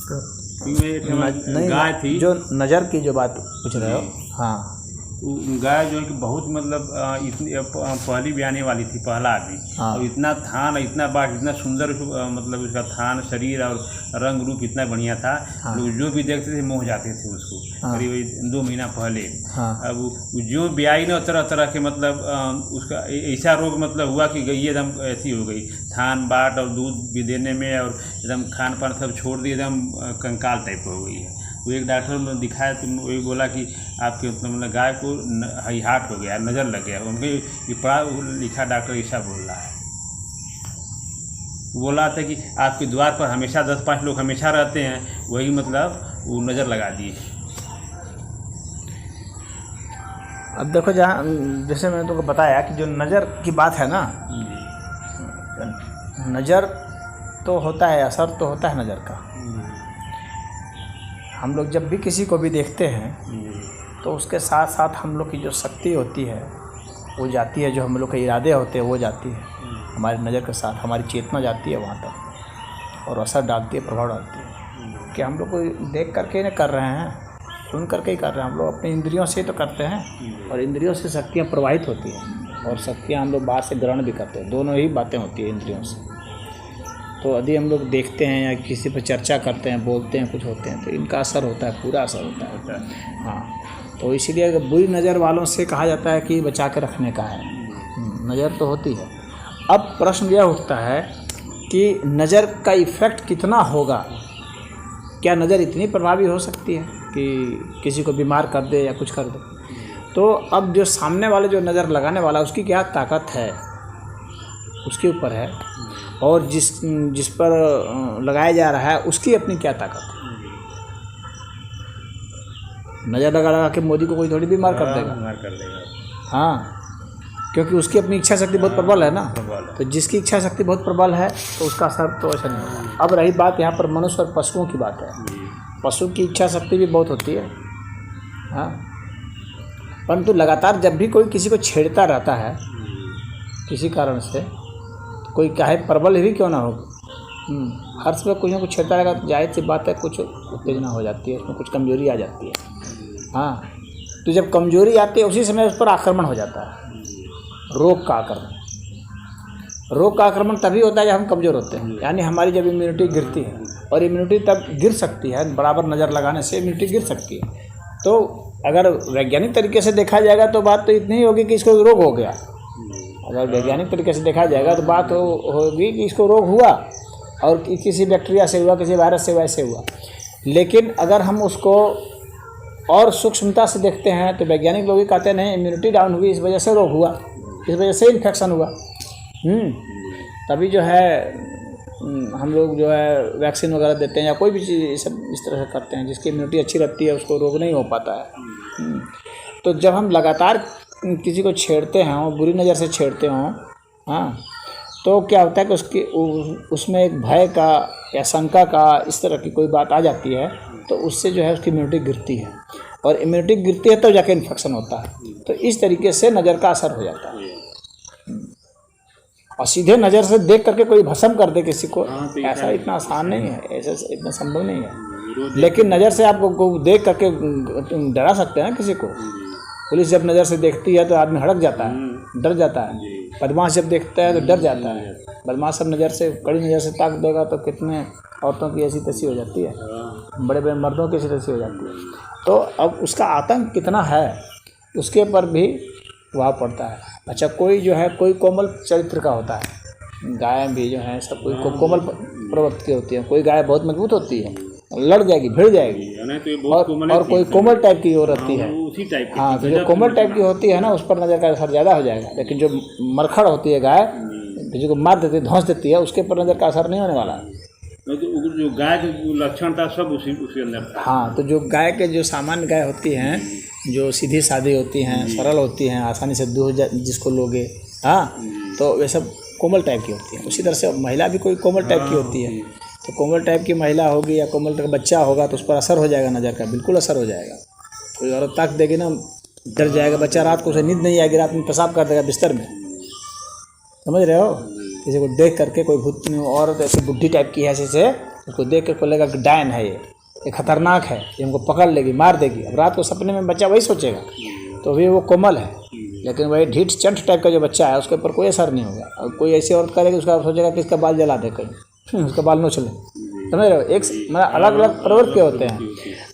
नहीं, गाय थी जो नज़र की जो बात पूछ रहे हो, हाँ, गाय जो है कि बहुत मतलब इतनी पहली भी आने वाली थी, पहला भी, हाँ, और इतना थान, इतना बाट, इतना सुंदर मतलब उसका थान, शरीर और रंग रूप इतना बढ़िया था। हाँ, लोग जो भी देखते थे मोह जाते थे उसको। हाँ, करीब 2 महीना पहले। हाँ, अब जो ब्याई ना तरह तरह के मतलब उसका ऐसा रोग मतलब हुआ कि गई एकदम ऐसी हो गई, थान बाट और दूध भी देने में, और एकदम खान पान सब छोड़ दिए, एकदम कंकाल टाइप हो गई है। वो एक डॉक्टर ने दिखाया तो वही बोला कि आपके मतलब गाय को हार्ट हो गया, नज़र लग गया। उनके ये पढ़ा लिखा डॉक्टर ऐसा बोल रहा है। बोला था कि आपके द्वार पर हमेशा 10-5 लोग हमेशा रहते हैं, वही मतलब वो नज़र लगा दिए। अब देखो, जहाँ जैसे मैंने तुमको बताया कि जो नज़र की बात है ना, नज़र तो होता है, असर तो होता है नज़र का। हम लोग जब भी किसी को भी देखते हैं तो उसके साथ साथ हम लोग की जो शक्ति होती है वो जाती है, जो हम लोग के इरादे होते हैं वो जाती है, हमारी नज़र के साथ हमारी चेतना जाती है वहाँ तक और असर डालती है, प्रभाव डालती है। कि हम लोग को देख करके नहीं कर रहे हैं, सुन करके ही कर रहे हैं। हम लोग अपनी इंद्रियों से तो करते हैं, और इंद्रियों से शक्तियाँ प्रवाहित होती हैं, और शक्तियाँ हम लोग बाहर से ग्रहण भी करते हैं। दोनों ही बातें होती है इंद्रियों से। तो यदि हम लोग देखते हैं या किसी पर चर्चा करते हैं, बोलते हैं, कुछ होते हैं, तो इनका असर होता है, पूरा असर होता है। हाँ, तो इसीलिए बुरी नज़र वालों से कहा जाता है कि बचा के रखने का है। नज़र तो होती है। अब प्रश्न यह उठता है कि नज़र का इफ़ेक्ट कितना होगा। क्या नज़र इतनी प्रभावी हो सकती है कि किसी को बीमार कर दे या कुछ कर दे? तो अब जो सामने वाले जो नज़र लगाने वाला उसकी क्या ताकत है, उसके ऊपर है, और जिस पर लगाया जा रहा है उसकी अपनी क्या ताकत है। नज़र लगा के मोदी को कोई थोड़ी बीमार कर देगा। हाँ, क्योंकि उसकी अपनी इच्छा शक्ति बहुत प्रबल है ना। तो जिसकी इच्छा शक्ति बहुत प्रबल है तो उसका असर तो ऐसा नहीं होगा। अब रही बात यहाँ पर मनुष्य और पशुओं की बात है। पशु की इच्छा शक्ति भी बहुत होती है, हाँ, परंतु लगातार जब भी कोई किसी को छेड़ता रहता है किसी कारण से, कोई चाहे प्रबल ही क्यों ना हो, हर समय कुछ ना कुछ छेड़ता रहेगा, तो जाहिर सी बात है कुछ उत्तेजना हो जाती है, उसमें कुछ कमजोरी आ जाती है। हाँ, तो जब कमजोरी आती है उसी समय उस पर आक्रमण हो जाता है, रोग का आक्रमण। रोग का आक्रमण तभी होता है जब हम कमज़ोर होते हैं, यानी हमारी जब इम्यूनिटी गिरती है, और इम्यूनिटी तब गिर सकती है, बराबर नज़र लगाने से इम्यूनिटी गिर सकती है। तो अगर वैज्ञानिक तरीके से देखा जाएगा तो बात तो इतनी ही होगी कि इसको रोग हो गया। अगर वैज्ञानिक तरीके से देखा जाएगा तो बात होगी कि इसको रोग हुआ, और किसी बैक्टीरिया से हुआ, किसी वायरस से वैसे हुआ। लेकिन अगर हम उसको और सूक्ष्मता से देखते हैं तो वैज्ञानिक लोग ही कहते हैं नहीं, इम्यूनिटी डाउन हुई, इस वजह से रोग हुआ, इस वजह से इन्फेक्शन हुआ। तभी जो है हम लोग जो है वैक्सीन वगैरह देते हैं या कोई भी चीज़ सब इस तरह से करते हैं, जिसकी इम्यूनिटी अच्छी रहती है उसको रोग नहीं हो पाता है। तो जब हम लगातार किसी को छेड़ते हैं और बुरी नज़र से छेड़ते हों, हाँ, तो क्या होता है कि उसमें एक भय का या शंका का इस तरह की कोई बात आ जाती है, तो उससे जो है उसकी इम्यूनिटी गिरती है, और इम्यूनिटी गिरती है तो जाके इन्फेक्शन होता है। तो इस तरीके से नज़र का असर हो जाता है। और सीधे नज़र से देख करके कोई भस्म कर दे किसी को, ऐसा इतना आसान नहीं है, ऐसा इतना संभव नहीं है। लेकिन नज़र से आपको देख करके डरा सकते हैं किसी को। पुलिस जब नज़र से देखती है तो आदमी हड़क जाता है, डर जाता है। बदमाश जब देखता है तो डर जाता है। बदमाश सब नज़र से, कड़ी नज़र से ताक देगा तो कितने औरतों की ऐसी तैसी हो जाती है, बड़े बड़े मर्दों की ऐसी तैसी हो जाती है। तो अब उसका आतंक कितना है उसके पर भी प्रभाव पड़ता है। अच्छा, कोई जो है कोई कोमल चरित्र का होता है, गाय भी जो है सब कोई कोमल प्रवृत्ति की होती है। कोई गाय बहुत मजबूत होती है, लड़ जाएगी, भिड़ जाएगी, और कोई कोमल टाइप की हो रहती है। हाँ, तो जो कोमल टाइप की होती है ना उस पर नज़र का असर ज़्यादा हो जाएगा। लेकिन जो मरखड़ होती है गाय, किसी को मार देती है, धौंस देती है, उसके ऊपर नज़र का असर नहीं होने वाला। जो गाय के लक्षण था सब उसी अंदर था। हाँ, तो जो गाय के जो सामान्य गाय होती हैं, जो सीधी सादी होती हैं, सरल होती हैं, आसानी से दूध जिसको लोगे, हाँ, तो वे सब कोमल टाइप की होती हैं। उसी तरह से महिला भी कोई कोमल टाइप की होती है। तो कोमल टाइप की महिला होगी या कोमल टाइप का बच्चा होगा तो उस पर असर हो जाएगा नज़र का, बिल्कुल असर हो जाएगा। कोई औरत ताक देगी ना, डर जाएगा बच्चा, रात को उसे नींद नहीं आएगी, रात में पेशाब कर देगा बिस्तर में, समझ रहे हो। किसी को देख करके कोई भूत औरत ऐसी बुढ़ी टाइप की है, ऐसे से उसको देख कर बोलेगा कि डायन है, ये खतरनाक है, ये हमको पकड़ लेगी, मार देगी। अब रात को सपने में बच्चा वही सोचेगा, तो भी वो कोमल है। लेकिन वही ढीठ चंट टाइप का जो बच्चा है उसके ऊपर कोई असर नहीं होगा। और कोई ऐसी औरत करेगी उसका सोचेगा कि इसका बाल जला दे कहीं, उसका बाल नोच ले, समझ रहे हो। एक मतलब अलग अलग प्रवृत्ति होते हैं,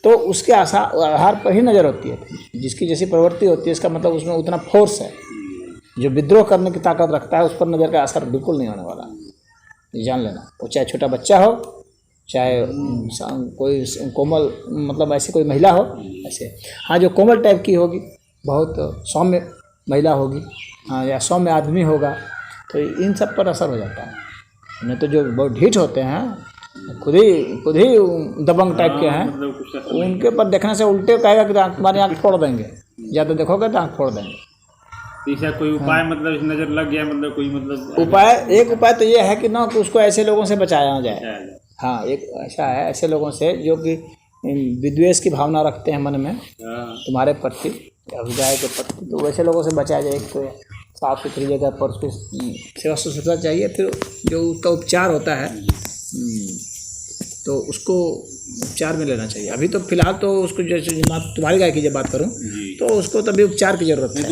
तो उसके आधार पर ही नज़र होती है। जिसकी जैसी प्रवृत्ति होती है इसका मतलब उसमें उतना फोर्स है। जो विद्रोह करने की ताकत रखता है उस पर नज़र का असर बिल्कुल नहीं होने वाला, ये जान लेना। वो चाहे छोटा बच्चा हो, चाहे कोई कोमल मतलब ऐसी कोई महिला हो ऐसे। हाँ, जो कोमल टाइप की होगी, बहुत सौम्य महिला होगी, हाँ, या सौम्य आदमी होगा, तो इन सब पर असर हो जाता है। नहीं तो जो बहुत ढीठ होते हैं, खुद ही दबंग टाइप के हैं, उनके ऊपर देखने से उल्टे कहेगा कि तुम्हारी आँख फोड़ देंगे, या तो देखोगे तो आँख फोड़ देंगे। ऐसा कोई उपाय मतलब नज़र लग गया, मतलब कोई मतलब उपाय, एक उपाय तो ये है कि ना, कि उसको ऐसे लोगों से बचाया जाए। हाँ, एक ऐसा है, ऐसे लोगों से जो कि विद्वेष की भावना रखते हैं मन में तुम्हारे प्रति, अभिजाय के प्रति, तो वैसे लोगों से बचाया जाए। एक तो साफ सुथरी जगह पर उसको सेवा शुश्रूषा चाहिए। फिर जो उसका उपचार होता है तो उसको उपचार में लेना चाहिए। अभी तो फिलहाल तो उसको जैसे तुम्हारी गाय की जब बात करूं तो उसको तभी उपचार की ज़रूरत है।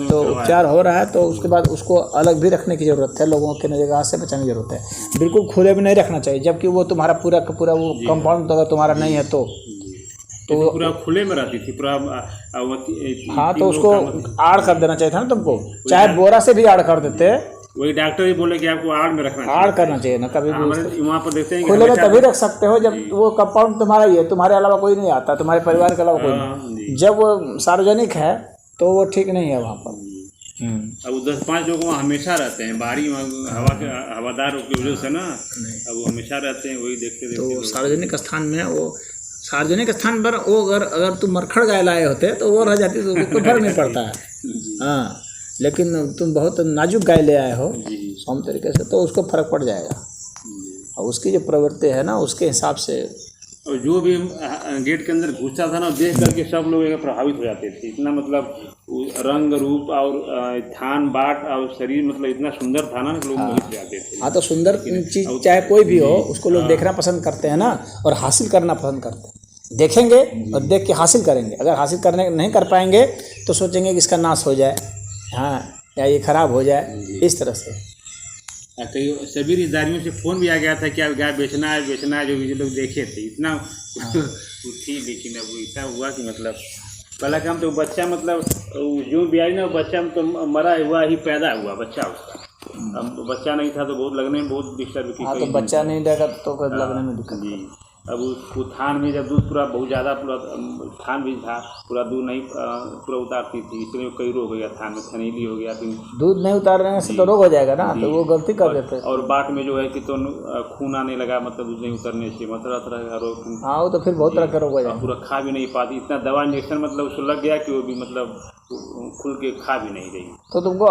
तो उपचार हो रहा है, तो उसके बाद उसको अलग भी रखने की ज़रूरत है, लोगों के निगाह से बचाने की ज़रूरत है। बिल्कुल खुले में नहीं रखना चाहिए, जबकि वो तुम्हारा पूरा का पूरा वो कंपाउंड अगर तुम्हारा नहीं है तो पूरा खुले में रहती थी पूरा। हाँ, तो उसको आड़ कर देना चाहिए था ना तुमको, चाहे बोरा से भी आड़ कर देते। वही डॉक्टर ही बोले कि आपको आड़ में रखना चाहिए, आड़ करना चाहिए ना कभी भी। वहाँ पर देखते हैं खुले में तभी रख सकते हो जब वो कंपाउंड तुम्हारा ही है, तुम्हारे अलावा कोई नहीं आता, तुम्हारे परिवार के अलावा कोई नहीं। जब वो सार्वजनिक है तो वो ठीक नहीं है वहाँ पर। अब 10-5 लोग वहाँ हमेशा रहते हैं, बाहरी हवादार की वजह से ना, अब वो हमेशा रहते हैं, वही देखते। तो सार्वजनिक स्थान में वो, सार्वजनिक स्थान पर वो अगर तुम मरखड़ गाय लाए होते तो वो रह जाती, तो कोई फर्क नहीं पड़ता है। हाँ, लेकिन तुम बहुत नाजुक गाय ले आए हो सौम्य तरीके से, तो उसको फर्क पड़ जाएगा। और उसकी जो प्रवृत्ति है ना, उसके हिसाब से। और जो भी गेट के अंदर घुसता था ना, देख करके सब लोग प्रभावित हो जाते थे। इतना मतलब रंग रूप और थान बाट और शरीर मतलब इतना सुंदर था ना, लोग मोहित जाते थे। हाँ, तो सुंदर चीज़ चाहे कोई भी हो, उसको लोग देखना पसंद करते हैं ना, और हासिल करना पसंद करते हैं। देखेंगे और देख के हासिल करेंगे। अगर हासिल करने नहीं कर पाएंगे तो सोचेंगे कि इसका नाश हो जाए, हाँ, या ये खराब हो जाए, इस तरह से। कई सभी रिश्तेदारियों से फ़ोन भी आ गया था कि आप गाय बेचना है, जो भी लोग देखे थे इतना थी। लेकिन अब ऐसा हुआ कि मतलब पहला काम तो बच्चा मतलब जो भी आई ना, बच्चा तो मरा हुआ ही पैदा हुआ बच्चा उसका। अब बच्चा नहीं था तो बहुत लगने में बहुत डिस्टर्ब की। हाँ, तो बच्चा नहीं देगा तो लगने में दिक्कत। अब उसको थान में जब दूध पूरा बहुत ज़्यादा, पूरा थान भी था, पूरा दूध नहीं पूरा उतारती थी, इसलिए कई रोग हो गया, थान में थनीली हो गया। फिर दूध नहीं उतारने से तो रोग हो जाएगा ना, तो वो गलती कर देते। और बाट में जो है कि तो खून आने लगा, मतलब दूध नहीं उतरने से तरह तरह का रोग। हाँ, वो तो फिर बहुत तरह का रोग हो जाएगा। पूरा खा भी नहीं पाती, इतना दवा इंजेक्शन मतलब उसको लग गया कि वो भी मतलब खुल के खा भी नहीं रही। तो तुमको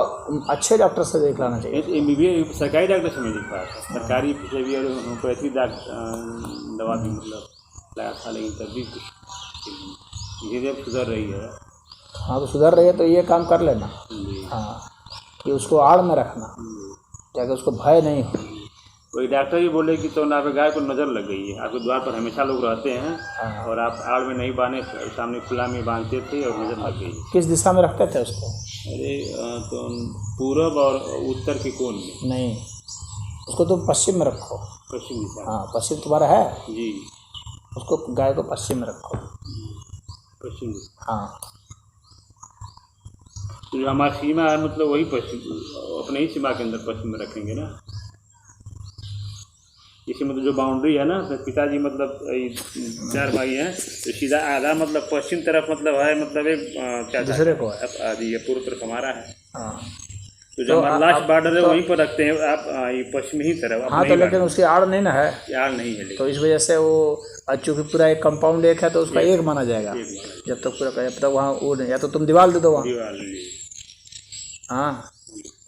अच्छे डॉक्टर से देख लाना चाहिए। MBBS सरकारी डॉक्टर से मैं दिखा था, सरकारी से भी होम्योपैथी दवा भी मतलब लगा था, लेकिन तब भी धीरे धीरे सुधर रही है। हाँ, तो सुधर रही है तो ये काम कर लेना। हाँ, कि उसको आड़ में रखना, ताकि उसको भय नहीं हो। कोई डॉक्टर ही बोले कि तो ना गाय को नज़र लग गई है, आपके द्वार पर हमेशा लोग रहते हैं और आप आड़ में नहीं बांधे, सामने खुला में बांधते थे और नज़र लग गई। किस दिशा में रखते थे उसको? अरे तो पूरब और उत्तर के कोण में। नहीं, उसको तुम पश्चिम में रखो। पश्चिम दिशा? हाँ, पश्चिम तुम्हारा है जी। उसको, गाय को पश्चिम में रखो। पश्चिम दिशा? हाँ, तो जो हमारी सीमा है मतलब वही पश्चिम, अपने ही सीमा के अंदर पश्चिम में रखेंगे ना। इसी मतलब जो बाउंड्री है ना, तो पिताजी मतलब 4 भाई हैं, तो सीधा आधा मतलब पश्चिम तरफ मतलब है, मतलब एक दूसरे को है, आधी ये पूर्व तरफ हमारा है। हाँ, तो जो हमारा लास्ट बॉर्डर है वहीं पर रखते हैं आप, ये पश्चिम ही तरफ। हाँ, तो लेकिन उसकी आड़ नहीं ना है, आड़ नहीं है, तो इस वजह से वो चूँकि पूरा एक कंपाउंड एक है तो उसका एक माना जाएगा। जब तक पूरा जब तक वहाँ वो नहीं, या तो तुम दीवार दे दो वहाँ। हाँ,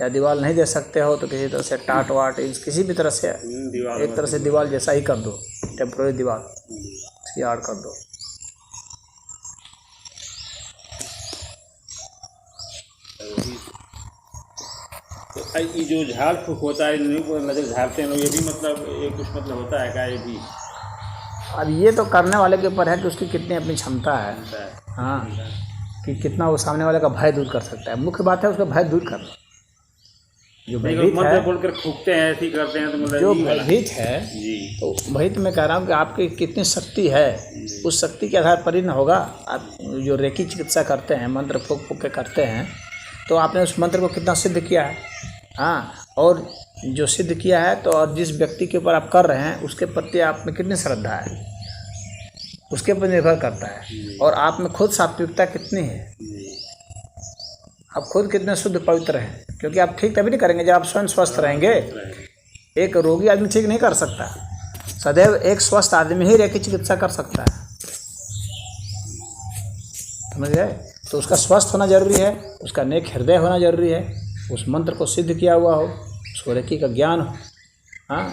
या दीवार नहीं दे सकते हो तो किसी तरह से टाट वाट किसी भी तरह से एक तरह से दीवार जैसा ही कर दो, टेम्प्रोरी दीवार उसकी आड़ कर दो। तो ये जो झाड़ फूक होता है, इन्हीं को नजर झाड़ते हैं लोग, ये भी मतलब ये कुछ मतलब होता है क्या ये भी? अब ये तो करने वाले के ऊपर है कि उसकी कितनी अपनी क्षमता है। हाँ, कि कितना वो सामने वाले का भय दूर कर सकता है। मुख्य बात है उसका भय दूर करना। जो भयभीत है, बोलकर फूकते हैं, ऐसे ही करते हैं, तो मतलब जो भयभीत है जी, तो वही तो मैं कह रहा हूँ कि आपकी कितनी शक्ति है, उस शक्ति के आधार पर ही ना होगा। आप जो रेकी चिकित्सा करते हैं, मंत्र फूक फूक के करते हैं, तो आपने उस मंत्र को कितना सिद्ध किया है। हाँ, और जो सिद्ध किया है तो और जिस व्यक्ति के ऊपर आप कर रहे हैं उसके प्रति आप में कितनी श्रद्धा है, उसके ऊपर निर्भर करता है। और आप में खुद सात्विकता कितनी है, आप खुद कितने शुद्ध पवित्र हैं। क्योंकि आप ठीक तभी नहीं करेंगे जब आप स्वयं स्वस्थ रहेंगे। एक रोगी आदमी ठीक नहीं कर सकता, सदैव एक स्वस्थ आदमी ही रेकी चिकित्सा कर सकता है, समझ गए। तो उसका स्वस्थ होना जरूरी है, उसका नेक हृदय होना जरूरी है, उस मंत्र को सिद्ध किया हुआ हो, उसको रेकी का ज्ञान हो। हाँ,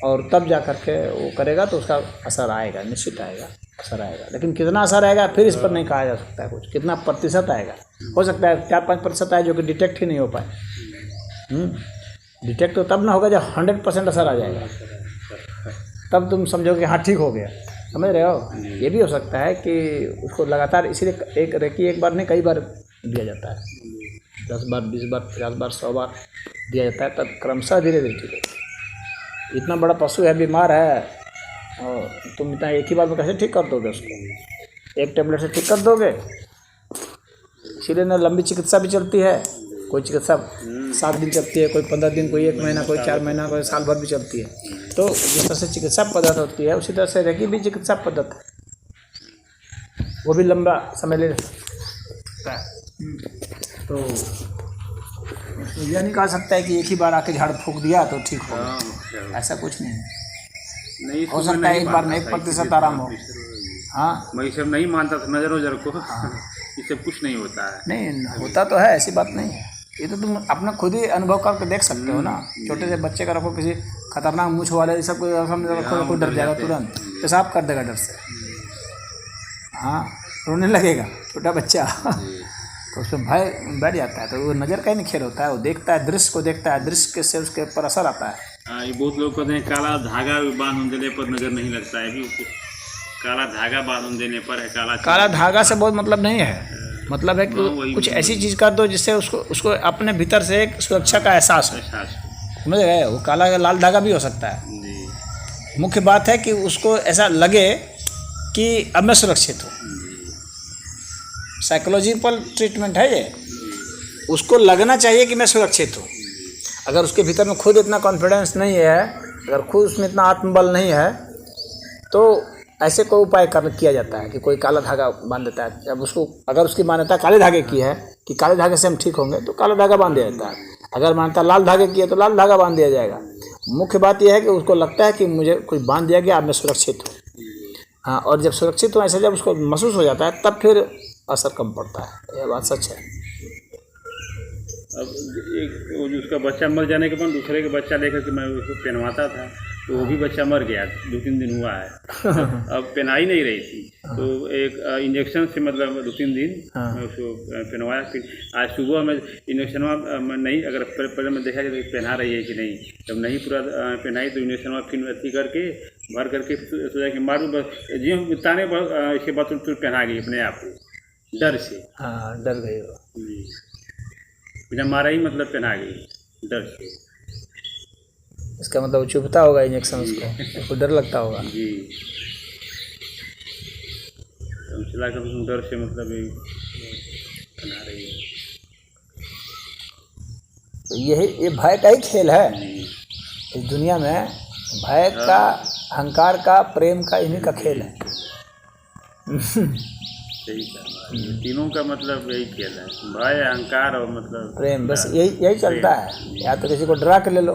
और तब जा कर के वो करेगा तो उसका असर आएगा, निश्चित आएगा, असर आएगा। लेकिन कितना असर आएगा फिर इस पर नहीं कहा जा सकता है कुछ। कितना प्रतिशत आएगा, हो सकता है 4-5% आए जो कि डिटेक्ट ही नहीं हो पाए। डिटेक्ट तो तब ना होगा जब 100% असर आ जाएगा, तब तुम समझोगे हाँ ठीक हो गया, समझ रहे हो। ये भी हो सकता है कि उसको लगातार, इसीलिए एक रेकी एक बार नहीं कई बार दिया जाता है, 10 बार 20 बार 50 बार 100 बार दिया जाता है, तब क्रमशः धीरे धीरे ठीक है। इतना बड़ा पशु है, बीमार है, और तुम इतना एक ही बार में कैसे ठीक कर दोगे उसको? एक टेबलेट से ठीक कर दोगे? इसीलिए ना लंबी चिकित्सा भी चलती है। कोई चिकित्सा 7 दिन चलती है, कोई 15 दिन, कोई 1 महीना, कोई 4 महीना, कोई साल भर भी चलती है। तो जिस तरह से चिकित्सा पद्धति होती है उसी तरह से रेकी भी चिकित्सा पद्धति है, वो भी लंबा समय ले सकता है। तो यह नहीं कहा सकता है कि एक ही बार आके झाड़ फूक दिया तो ठीक हो गया, ऐसा कुछ नहीं है। हो सकता है एक बार में 1% आराम हो। हाँ, मैं सब नहीं मानता था नजर को। ये सब कुछ नहीं होता है। नहीं होता तो है, ऐसी बात नहीं है। ये तो तुम अपना खुद ही अनुभव करके देख सकते हो ना। छोटे से बच्चे का रखो, किसी खतरनाक मूछ वाले सब रखो, डर जाएगा, तुरंत पेशाब कर देगा डर से। हाँ, रोने लगेगा छोटा बच्चा तो उसमें भय बैठ जाता है। तो वो नज़र का ही नहीं खेल होता है, वो देखता है, दृश्य को देखता है, दृश्य से उसके ऊपर असर आता है। हाँ, ये बहुत लोग कहते हैं काला धागा बांध देने पर नज़र नहीं लगता है, कि काला धागा बांध देने पर है काला धागा से बहुत मतलब नहीं है। मतलब है कि कुछ ऐसी चीज़ कर दो जिससे उसको अपने भीतर से एक सुरक्षा का एहसास हो, समझ गए। वो काला या लाल धागा भी हो सकता है। मुख्य बात है कि उसको ऐसा लगे कि अब मैं सुरक्षित हूँ। साइकोलॉजिकल ट्रीटमेंट है ये। उसको लगना चाहिए कि मैं सुरक्षित हूँ। अगर उसके भीतर में खुद इतना कॉन्फिडेंस नहीं है, अगर खुद उसमें इतना आत्मबल नहीं है, तो ऐसे कोई उपाय किया जाता है कि कोई काला धागा बांध देता है। जब उसको, अगर उसकी मान्यता काले धागे की है कि काले धागे से हम ठीक होंगे, तो काला धागा बांध दिया जाता है। अगर मान्यता लाल धागे की है तो लाल धागा बांध दिया जाएगा। मुख्य बात यह है कि उसको लगता है कि मुझे कोई बांध दिया गया, अब मैं सुरक्षित हूँ। हाँ, और जब सुरक्षित हूँ ऐसे जब उसको महसूस हो जाता है, तब फिर असर कम पड़ता है। यह बात सच है। अब एक उसका बच्चा मर जाने के बाद दूसरे का बच्चा लेकर के मैं उसको पहनवाता था, तो वो भी बच्चा मर गया, 2-3 दिन हुआ है। अब पहनाई नहीं रही थी, तो एक इंजेक्शन से मतलब 2-3 दिन मैं उसको पहनवाया। फिर आज सुबह में इंजेक्शन नहीं, अगर पहले मैं देखा कि पहना रही है कि नहीं, जब नहीं पूरा पहनाई तो इंजेक्शन फिर अथी करके भर करके सोचा कि मारू, बस जी ताने इसके बाद तुम पहना गई अपने आप को डर से। हाँ, डर गई हो। जब मारा ही मतलब पहना गई डर से। इसका मतलब चुभता होगा इंजेक्शन, उसको डर लगता होगा जी। चला कर डर से मतलब पहना रही है। तो ये भय का ही खेल है इस दुनिया में। भय का, अहंकार का, प्रेम का, इन्हीं का खेल है। सही कहा। तीनों का मतलब यही खेल है, भय, अहंकार और मतलब प्रेम। बस यही चलता है। या तो किसी को डरा के ले लो,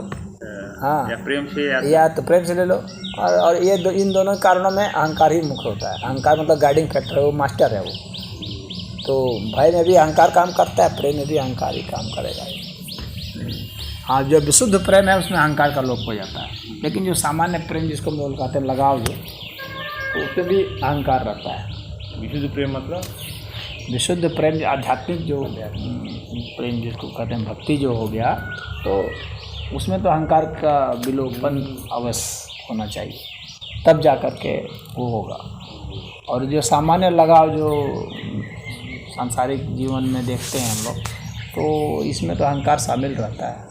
हाँ, या प्रेम से, या तो प्रेम से ले लो। और ये इन दोनों कारणों में अहंकार ही मुख्य होता है। अहंकार मतलब गाइडिंग फैक्टर है, वो मास्टर है वो। तो भय में भी अहंकार काम करता है, प्रेम में भी अहंकार ही काम करेगा। हाँ, जो विशुद्ध प्रेम है उसमें अहंकार का लोप हो जाता है। लेकिन जो सामान्य प्रेम जिसको हम लोग कहते हैं लगाव, जो तो उसमें भी अहंकार रहता है। विशुद्ध प्रेम मतलब विशुद्ध प्रेम आध्यात्मिक जो प्रेम जिसको कहते हैं भक्ति जो हो गया, तो उसमें तो अहंकार का विलोपन अवश्य होना चाहिए, तब जा कर के वो होगा। और जो सामान्य लगाव जो सांसारिक जीवन में देखते हैं हम लोग, तो इसमें तो अहंकार शामिल रहता है,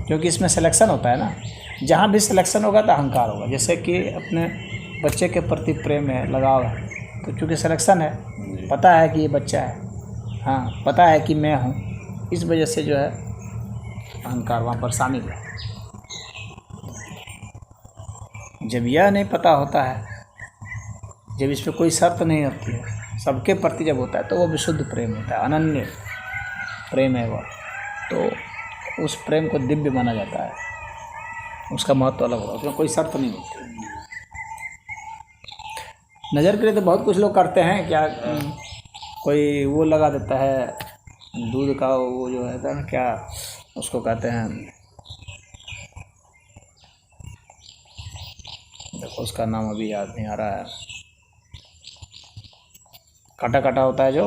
क्योंकि इसमें सिलेक्शन होता है ना। जहाँ भी सिलेक्शन होगा तो अहंकार होगा। जैसे कि अपने बच्चे के प्रति प्रेम है, लगाव है, तो चूँकि सिलेक्शन है, पता है कि ये बच्चा है, हाँ पता है कि मैं हूँ, इस वजह से जो है अहंकार वहाँ पर शामिल है। जब यह नहीं पता होता है, जब इस पर कोई शर्त नहीं होती है, सबके प्रति जब होता है, तो वो विशुद्ध प्रेम होता है, अनन्य प्रेम है वह। तो उस प्रेम को दिव्य माना जाता है, उसका महत्व अलग होगा, उसमें कोई शर्त नहीं होती। नज़र के लिए तो बहुत कुछ लोग करते हैं, क्या कोई वो लगा देता है दूध का, वो जो है ना, क्या उसको कहते हैं, देखो उसका नाम अभी याद नहीं आ रहा है, काटा काटा होता है जो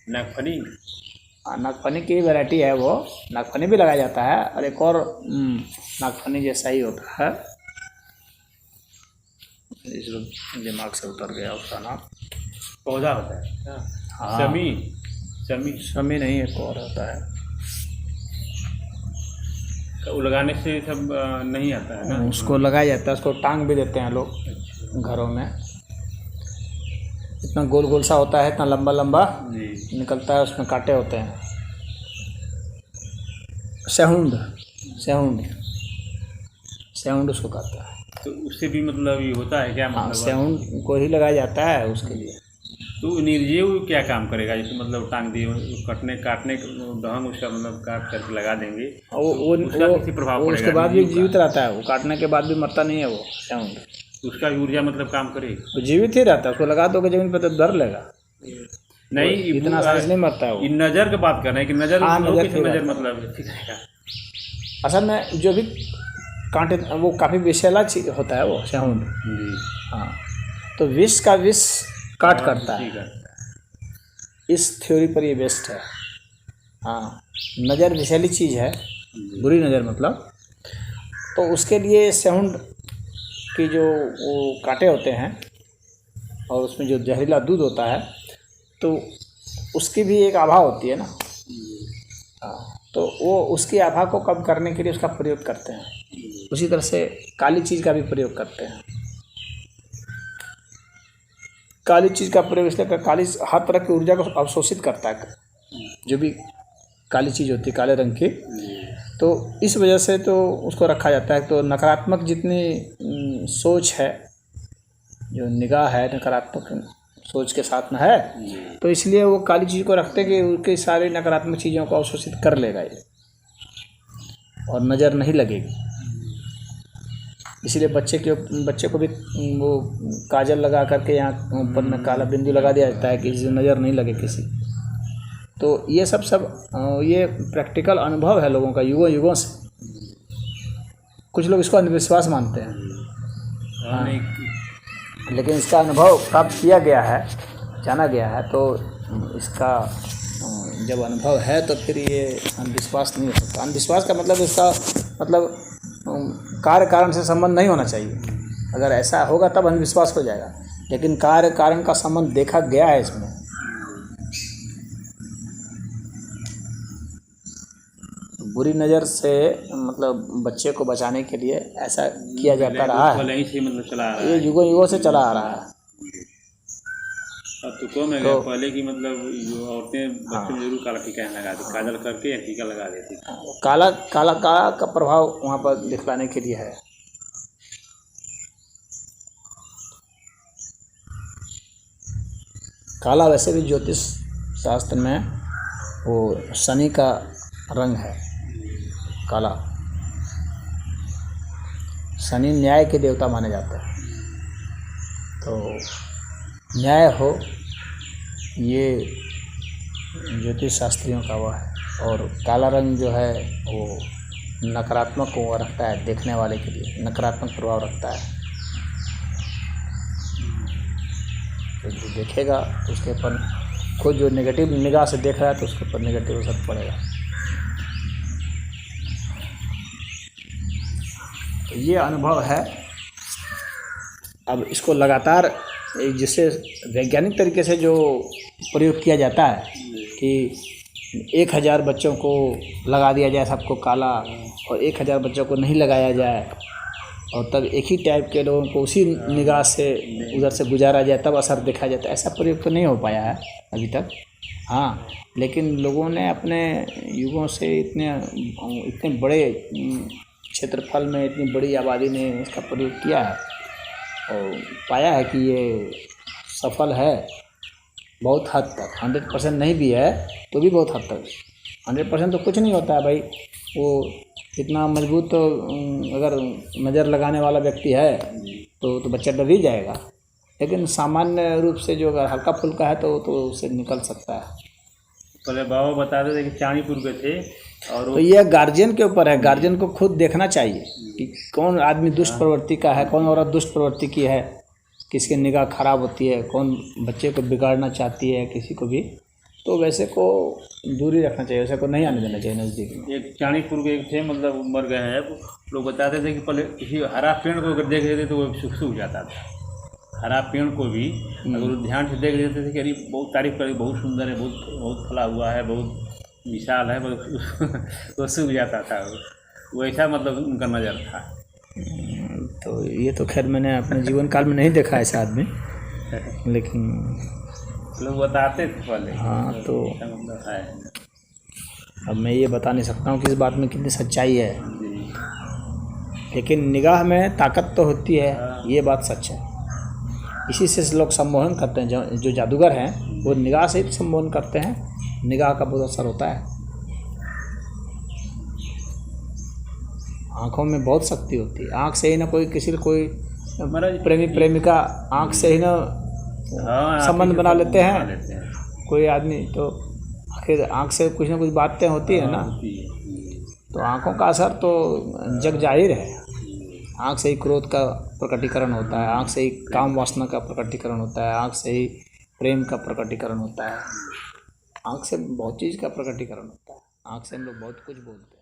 नागफनी, नागफनी की वैरायटी है वो, नागफनी भी लगाया जाता है। और एक और नागफनी जैसा ही होता है, इस दिमाग से उतर गया उसका नाम, पौधा होता है। हाँ, शमी नहीं, एक और होता है, वो लगाने से सब नहीं आता है ना, उसको लगाया जाता है, उसको टांग भी देते हैं लोग घरों में। इतना गोल गोल सा होता है, इतना लंबा लंबा निकलता है, उसमें कांटे होते हैं। सेहुंड उसको कहता है। तो उससे भी मतलब ये होता है क्या? हाँ, मतलब सेहुंड को ही लगाया जाता है उसके लिए। तो निर्जीव क्या काम करेगा? जैसे मतलब टांग दिए, काटने दहन उसका मतलब काट करके लगा देंगे, वो किसी प्रभाव पड़ेगा? उसके बाद भी जीवित रहता है, वो काटने के बाद भी मरता नहीं है वो सेहुंड। उसका ऊर्जा मतलब काम करेगी, वो जीवित ही रहता है, उसको लगा दोगे जमीन पर तो डर लेगा नहीं, इतना आसानी से नहीं मरता है वो। नज़र की बात कर रहे हैं कि नज़र, हाँ, नज़र मतलब ठीक है। असल में जो भी कांटे, वो काफ़ी विषैला चीज होता है वो सेहुंड। हाँ, तो विष का विष काट करता है, इस थ्योरी पर ये बेस्ट है। हाँ, नज़र विषैली चीज़ है, बुरी नज़र मतलब, तो उसके लिए सेहुंड की जो वो कांटे होते हैं और उसमें जो जहरीला दूध होता है, तो उसकी भी एक आभा होती है ना। हाँ, तो वो उसकी आभा को कम करने के लिए उसका प्रयोग करते हैं। उसी तरह से काली चीज़ का भी प्रयोग करते हैं। काली चीज़ का प्रयोग इसलिए, काली हर तरह की ऊर्जा को अवशोषित करता है, जो भी काली चीज़ होती है काले रंग की, तो इस वजह से तो उसको रखा जाता है। तो नकारात्मक जितनी सोच है, जो निगाह है नकारात्मक सोच के साथ में है, तो इसलिए वो काली चीज़ को रखते कि उसकी सारी नकारात्मक चीज़ों को अवशोषित कर लेगा ये, और नज़र नहीं लगेगी। इसीलिए बच्चे को भी वो काजल लगा करके यहाँ ऊपर में काला बिंदु लगा दिया जाता है कि इससे नज़र नहीं लगे किसी। तो ये सब ये प्रैक्टिकल अनुभव है लोगों का युगों से। कुछ लोग इसको अंधविश्वास मानते हैं, हाँ, लेकिन इसका अनुभव प्राप्त किया गया है, जाना गया है, तो इसका जब अनुभव है तो फिर ये अंधविश्वास नहीं हो सकता। अंधविश्वास का मतलब इसका मतलब कार्य कारण से संबंध नहीं होना चाहिए। अगर ऐसा होगा तब अंधविश्वास हो जाएगा, लेकिन कार्य कारण का संबंध देखा गया है इसमें। बुरी नज़र से मतलब बच्चे को बचाने के लिए ऐसा किया जाता रहा है, मतलब चला आ रहा है, ये युगों से चला आ रहा है। अब तो कौन है, पहले की मतलब जो औरतें बच्चों में जरूर काला टीका लगा देती, काजल करके या टीका लगा देती। काला का प्रभाव वहाँ पर दिखलाने के लिए है। काला वैसे भी ज्योतिष शास्त्र में वो शनि का रंग है काला। शनि न्याय के देवता माने जाते हैं, तो न्याय हो ये ज्योतिष शास्त्रियों का वह है। और काला रंग जो है वो नकारात्मक को रखता है, देखने वाले के लिए नकारात्मक प्रभाव रखता है। तो जो देखेगा उसके ऊपर खुद जो नेगेटिव निगाह से देख रहा है तो उसके ऊपर नेगेटिव असर पड़ेगा। तो ये अनुभव है। अब इसको लगातार जिससे वैज्ञानिक तरीके से जो प्रयोग किया जाता है कि 1000 बच्चों को लगा दिया जाए सबको काला और 1000 बच्चों को नहीं लगाया जाए और तब एक ही टाइप के लोगों को उसी निगाह से उधर से गुजारा जाए तब असर देखा जाता है, ऐसा प्रयोग तो नहीं हो पाया है अभी तक। हाँ, लेकिन लोगों ने अपने युगों से इतने बड़े क्षेत्रफल में इतनी बड़ी आबादी ने इसका प्रयोग किया है और पाया है कि ये सफल है बहुत हद तक। 100% नहीं भी है तो भी बहुत हद तक। 100% तो कुछ नहीं होता है भाई, वो इतना मजबूत तो अगर नज़र लगाने वाला व्यक्ति है तो बच्चा डर ही जाएगा, लेकिन सामान्य रूप से जो अगर हल्का फुल्का है तो उससे निकल सकता है। पहले बाबा बताते थे कि चाणीपुर के थे और तो यह गार्जियन के ऊपर है, गार्जियन को खुद देखना चाहिए कि कौन आदमी दुष्ट प्रवृत्ति का है, कौन औरत दुष्ट प्रवृत्ति की है, किसकी निगाह खराब होती है, कौन बच्चे को बिगाड़ना चाहती है किसी को भी, तो वैसे को दूरी रखना चाहिए, वैसे को नहीं आने देना चाहिए नज़दीक में। एक चाणीपुर के एक थे, मतलब मर गए हैं, लोग बताते थे कि पहले किसी हरा पेड़ को अगर देख लेते तो वो सूख जाता था। हरा पेड़ को भी अगर ध्यान से देख लेते थे कि अरे बहुत तारीफ करें, बहुत सुंदर है, बहुत फला हुआ है, बहुत विशाल है, वो सूख जाता था। वैसा मतलब उनका नज़र था। तो ये तो खैर मैंने अपने जीवन काल में नहीं देखा ऐसा आदमी, लेकिन लोग बताते थे पहले। हाँ, तो मतलब है। अब मैं ये बता नहीं सकता हूँ कि इस बात में कितनी सच्चाई है, लेकिन निगाह में ताकत तो होती है, ये बात सच है। इसी से लोग सम्मोहन करते हैं, जो जादूगर हैं वो निगाह से ही सम्मोहन करते हैं, निगाह का बहुत असर होता है। आँखों में बहुत शक्ति होती है, आँख से ही ना कोई प्रेमी प्रेमिका आँख से ही ना संबंध बना लेते हैं कोई आदमी, तो आखिर आँख से कुछ ना कुछ बातें होती है ना, तो आँखों का असर तो जग जाहिर है। आँख से ही क्रोध का प्रकटीकरण होता है, आँख से ही काम वासना का प्रकटीकरण होता है, आँख से ही प्रेम का प्रकटीकरण होता है, आँख से बहुत चीज़ का प्रकटीकरण होता है, आँख से हम लोग बहुत कुछ बोलते हैं।